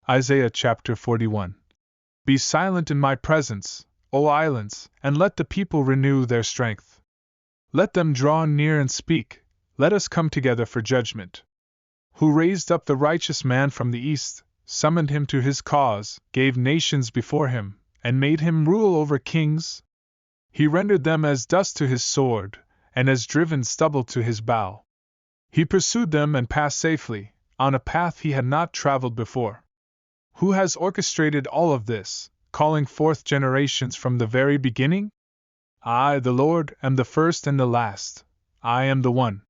Isaiah chapter 41. Be silent in my presence, O islands, and let the people renew their strength. Let them draw near and speak, let us come together for judgment. Who raised up the righteous man from the east, summoned him to his cause, gave nations before him, and made him rule over kings? He rendered them as dust to his sword, and as driven stubble to his bow. He pursued them and passed safely, on a path he had not traveled before. Who has orchestrated all of this, calling forth generations from the very beginning? I, the Lord, am the first and the last. I am the one.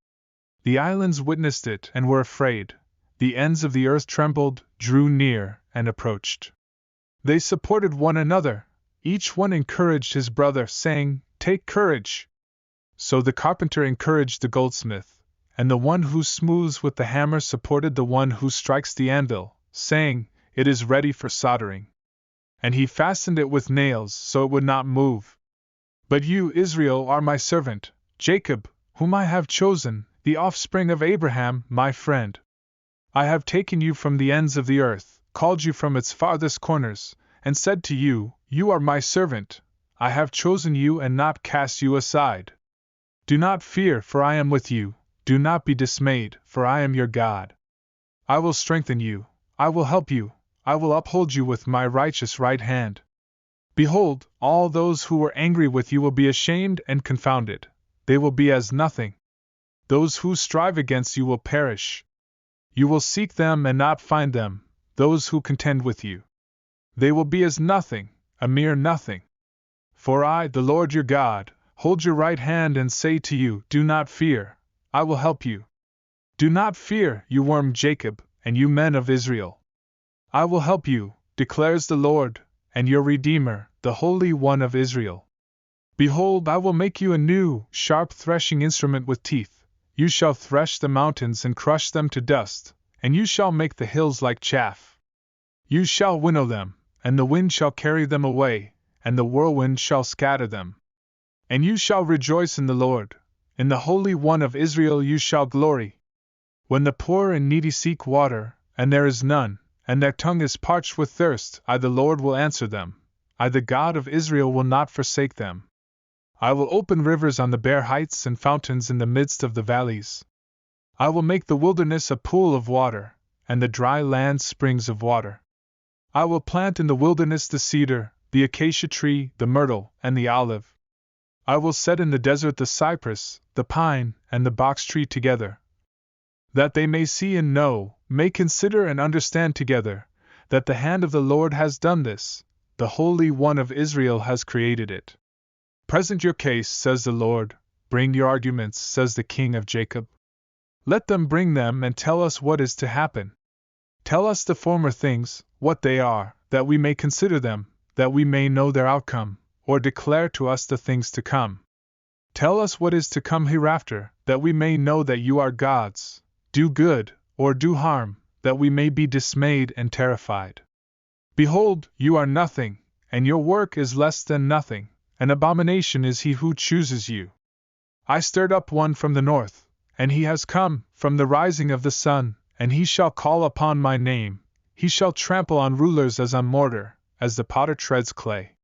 The islands witnessed it and were afraid. The ends of the earth trembled, drew near, and approached. They supported one another. Each one encouraged his brother, saying, Take courage. So the carpenter encouraged the goldsmith, and the one who smooths with the hammer supported the one who strikes the anvil, saying, It is ready for soldering. And he fastened it with nails so it would not move. But you, Israel, are my servant, Jacob, whom I have chosen, the offspring of Abraham, my friend. I have taken you from the ends of the earth, called you from its farthest corners, and said to you, You are my servant. I have chosen you and not cast you aside. Do not fear, for I am with you. Do not be dismayed, for I am your God. I will strengthen you. I will help you. I will uphold you with my righteous right hand. Behold, all those who were angry with you will be ashamed and confounded. They will be as nothing. Those who strive against you will perish. You will seek them and not find them, those who contend with you. They will be as nothing, a mere nothing. For I, the Lord your God, hold your right hand and say to you, Do not fear, I will help you. Do not fear, you worm Jacob, and you men of Israel. I will help you, declares the Lord, and your Redeemer, the Holy One of Israel. Behold, I will make you a new, sharp threshing instrument with teeth. You shall thresh the mountains and crush them to dust, and you shall make the hills like chaff. You shall winnow them, and the wind shall carry them away, and the whirlwind shall scatter them. And you shall rejoice in the Lord, in the Holy One of Israel you shall glory. When the poor and needy seek water, and there is none, and their tongue is parched with thirst, I the Lord will answer them. I the God of Israel will not forsake them. I will open rivers on the bare heights and fountains in the midst of the valleys. I will make the wilderness a pool of water, and the dry land springs of water. I will plant in the wilderness the cedar, the acacia tree, the myrtle, and the olive. I will set in the desert the cypress, the pine, and the box tree together, that they may see and know, may consider and understand together, that the hand of the Lord has done this, the Holy One of Israel has created it. Present your case, says the Lord, bring your arguments, says the King of Jacob. Let them bring them and tell us what is to happen. Tell us the former things, what they are, that we may consider them, that we may know their outcome, or declare to us the things to come. Tell us what is to come hereafter, that we may know that you are gods. Do good, or do harm, that we may be dismayed and terrified. Behold, you are nothing, and your work is less than nothing. An abomination is he who chooses you. I stirred up one from the north, and he has come from the rising of the sun, and he shall call upon my name. He shall trample on rulers as on mortar, as the potter treads clay.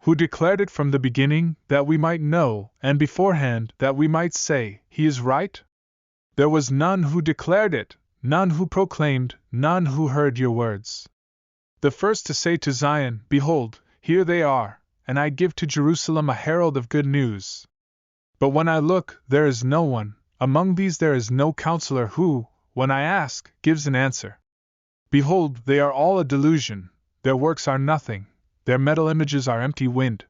Who declared it from the beginning, that we might know, and beforehand, that we might say, He is right? There was none who declared it, none who proclaimed, none who heard your words. The first to say to Zion, Behold, here they are, and I give to Jerusalem a herald of good news. But when I look, there is no one, among these there is no counselor who, when I ask, gives an answer. Behold, they are all a delusion, their works are nothing, their metal images are empty wind.